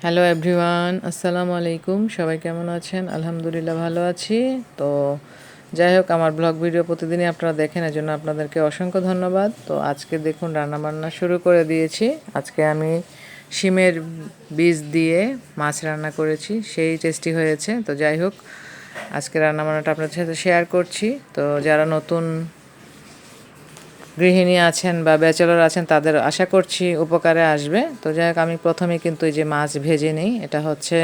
Hello everyone, আসসালামু আলাইকুম। সবাই কেমন আছেন? আলহামদুলিল্লাহ ভালো আছি। তো যাই হোক, আমার ব্লগ ভিডিও প্রতিদিনই আপনারা দেখেন, এজন্য আপনাদেরকে অসংখ্য ধন্যবাদ। তো আজকে দেখুন রান্নাবান্না শুরু করে দিয়েছি। আজকে আমি শিমের বীজ দিয়ে মাছ রান্না করেছি, সেই টেস্টি হয়েছে। তো যাই হোক, আজকে রান্নাবান্নাটা আপনাদের সাথে শেয়ার করছি। তো যারা নতুন গৃহিণী আছেন বা ব্যাচেলর আছেন তাদের আশা করছি উপকারে আসবে। তো যাই হোক, আমি প্রথমে কিন্তু এই যে মাছ ভেজে নিই। এটা হচ্ছে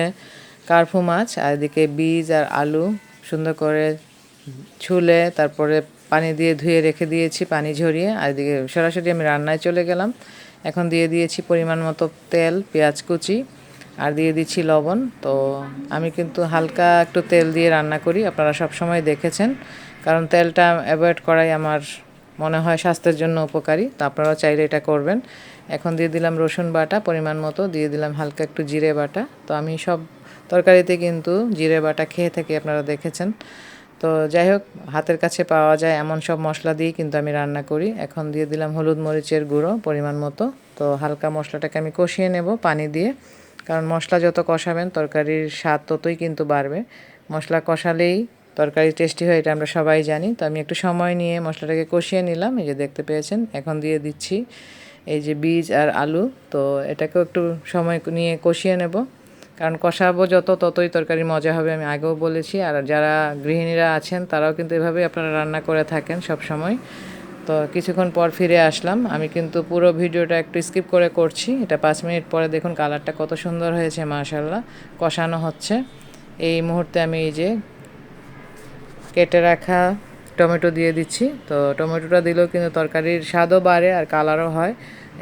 কার্পু মাছ, আর এদিকে বীজ আর আলু সুন্দর করে ছুলে তারপরে পানি দিয়ে ধুয়ে রেখে দিয়েছি, পানি ঝরিয়ে। আর এদিকে সরাসরি আমি রান্নায় চলে গেলাম। এখন দিয়ে দিয়েছি পরিমাণ মতো তেল, পেঁয়াজ কুচি, আর দিয়ে দিচ্ছি লবণ। তো আমি কিন্তু হালকা একটু তেল দিয়ে রান্না করি, আপনারা সব সময় দেখেছেন, কারণ তেলটা অ্যাভয়েড করাই আমার মনে হয় স্বাস্থ্যের জন্য উপকারী। তো আপনারাও চাইলে এটা করবেন। এখন দিয়ে দিলাম রসুন বাটা পরিমাণ মতো, দিয়ে দিলাম হালকা একটু জিরে বাটা। তো আমি সব তরকারিতে কিন্তু জিরে বাটা খেয়ে থাকি, আপনারা দেখেছেন। তো যাই হোক, হাতের কাছে পাওয়া যায় এমন সব মশলা দিয়েই কিন্তু আমি রান্না করি। এখন দিয়ে দিলাম হলুদ মরিচের গুঁড়ো পরিমাণ মতো। তো হালকা মশলাটাকে আমি কষিয়ে নেব পানি দিয়ে, কারণ মশলা যত কষাবেন তরকারির স্বাদ ততই কিন্তু বাড়বে। মশলা কষালেই তরকারি টেস্টি হয়, এটা আমরা সবাই জানি। তো আমি একটু সময় নিয়ে মশলাটাকে কষিয়ে নিলাম, এই যে দেখতে পেয়েছেন। এখন দিয়ে দিচ্ছি এই যে বীজ আর আলু। তো এটাকেও একটু সময় নিয়ে কষিয়ে নেব, কারণ কষাবো যত ততই তরকারি মজা হবে, আমি আগেও বলেছি। আর যারা গৃহিণীরা আছেন তারাও কিন্তু এভাবেই আপনারা রান্না করে থাকেন সব সময়। তো কিছুক্ষণ পর ফিরে আসলাম। আমি কিন্তু পুরো ভিডিওটা একটু স্কিপ করে করছি। এটা 5 মিনিট পরে দেখুন কালারটা কত সুন্দর হয়েছে, মাশাআল্লাহ। কষানো হচ্ছে। এই মুহূর্তে আমি এই যে কেটে রাখা টমেটো দিয়ে দিচ্ছি। তো টমেটোটা দিলেও কিন্তু তরকারির স্বাদও বাড়ে আর কালারও হয়।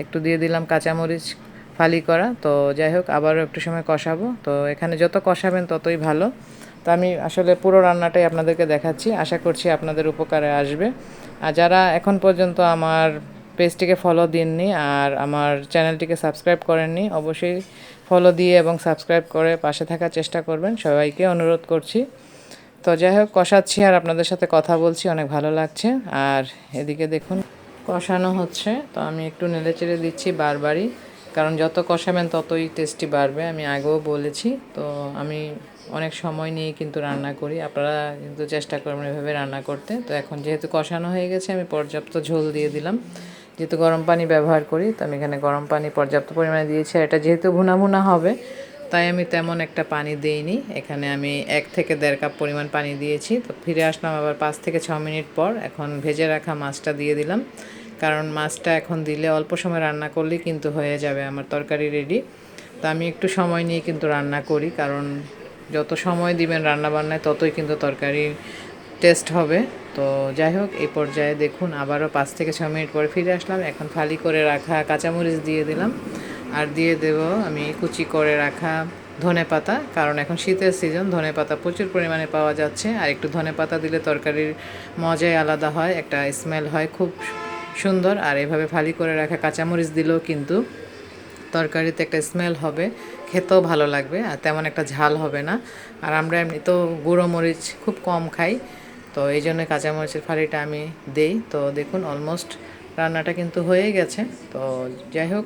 একটু দিয়ে দিলাম কাঁচামরিচ ফালি করা। তো যাই হোক, আবারও একটু সময় কষাবো। তো এখানে যত কষাবেন ততই ভালো। তো আমি আসলে পুরো রান্নাটাই আপনাদেরকে দেখাচ্ছি, আশা করছি আপনাদের উপকারে আসবে। আর যারা এখন পর্যন্ত আমার পেজটিকে ফলো দিননি আর আমার চ্যানেলটিকে সাবস্ক্রাইব করেননি, অবশ্যই ফলো দিয়ে এবং সাবস্ক্রাইব করে পাশে থাকার চেষ্টা করবেন, সবাইকে অনুরোধ করছি। তো যাই হোক, কষাচ্ছি আর আপনাদের সাথে কথা বলছি, অনেক ভালো লাগছে। আর এদিকে দেখুন কষানো হচ্ছে। তো আমি একটু নেড়েচেড়ে দিচ্ছি বারবারই, কারণ যত কষাবেন ততই টেস্টি বাড়বে, আমি আগেও বলেছি। তো আমি অনেক সময় নিয়ে কিন্তু রান্না করি, আপনারা কিন্তু চেষ্টা করবেন এভাবে রান্না করতে। তো এখন যেহেতু কষানো হয়ে গেছে, আমি পর্যাপ্ত ঝোল দিয়ে দিলাম। যেহেতু গরম পানি ব্যবহার করি, তো আমি এখানে গরম পানি পর্যাপ্ত পরিমাণে দিয়েছি। আর এটা যেহেতু ভুনা ভুনা হবে, তাই আমি তেমন একটা পানি দেইনি। এখানে আমি 1 থেকে 1.5 কাপ পরিমাণ পানি দিয়েছি। তো ফিরে আসলাম আবার 5 থেকে 6 মিনিট পর। এখন ভেজে রাখা মাছটা দিয়ে দিলাম, কারণ মাছটা এখন দিলে অল্প সময় রান্না করলেই কিন্তু হয়ে যাবে আমার তরকারি রেডি। তো আমি একটু সময় নিয়ে কিন্তু রান্না করি, কারণ যত সময় দিবেন রান্নাবান্নায় ততই কিন্তু তরকারির টেস্ট হবে। তো যাই হোক, এই পর্যায়ে দেখুন আবারও 5 থেকে 6 মিনিট পরে ফিরে আসলাম। এখন ফালি করে রাখা কাঁচামরিচ দিয়ে দিলাম, আর দিয়ে দেব আমি কুচি করে রাখা ধনেপাতা, কারণ এখন শীতের সিজন, ধনেপাতা প্রচুর পরিমাণে পাওয়া যাচ্ছে। আর একটু ধনেপাতা দিলে তরকারির মজাই আলাদা হয়, একটা স্মেল হয় খুব সুন্দর। আর এভাবে ফালি করে রাখা কাঁচামরিচ দিলেও কিন্তু তরকারিতে একটা স্মেল হবে, খেতেও ভালো লাগবে, আর তেমন একটা ঝাল হবে না। আর আমরা এমনিতেও গুঁড়ো মরিচ খুব কম খাই, তো এই জন্য কাঁচামরিচের ফালিটা আমি দেই। তো দেখুন অলমোস্ট রান্নাটা কিন্তু হয়ে গেছে। তো যাই হোক,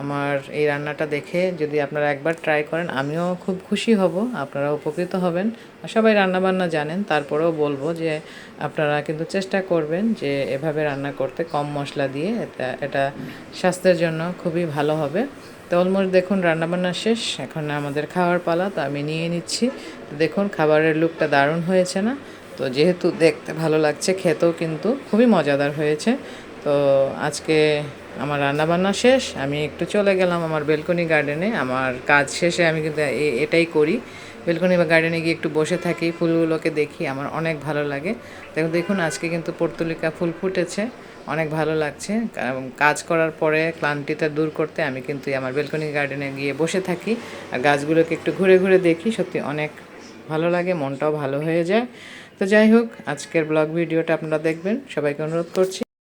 আমার এই রান্নাটা দেখে যদি আপনারা একবার ট্রাই করেন, আমিও খুব খুশি হব, আপনারা উপকৃত হবেন। আর সবাই রান্নাবান্না জানেন, তারপরেও বলবো যে আপনারা কিন্তু চেষ্টা করবেন যে এভাবে রান্না করতে, কম মশলা দিয়ে। এটা স্বাস্থ্যের জন্য খুবই ভালো হবে। তো অলমোস্ট দেখুন রান্নাবান্না শেষ, এখন আমাদের খাওয়ার পালা। তো আমি নিয়ে নিচ্ছি। তো দেখুন খাবারের লুকটা দারুণ হয়েছে না? তো যেহেতু দেখতে ভালো লাগছে, খেতেও কিন্তু খুবই মজাদার হয়েছে। তো আজকে আমার রান্নাবান্না শেষ, আমি একটু চলে গেলাম আমার বেলকনি গার্ডেনে। আমার কাজ শেষে আমি কিন্তু এটাই করি, বেলকনি বা গার্ডেনে গিয়ে একটু বসে থাকি, ফুলগুলোকে দেখি, আমার অনেক ভালো লাগে। দেখুন আজকে কিন্তু পর্তুলিকা ফুল ফুটেছে, অনেক ভালো লাগছে। কাজ করার পরে ক্লান্তিটা দূর করতে আমি কিন্তু আমার বেলকনি গার্ডেনে গিয়ে বসে থাকি, আর গাছগুলোকে একটু ঘুরে ঘুরে দেখি, সত্যি অনেক ভালো লাগে, মনটাও ভালো হয়ে যায়। তো যাই হোক, আজকের ব্লগ ভিডিওটা আপনারা দেখবেন, সবাইকে অনুরোধ করছি।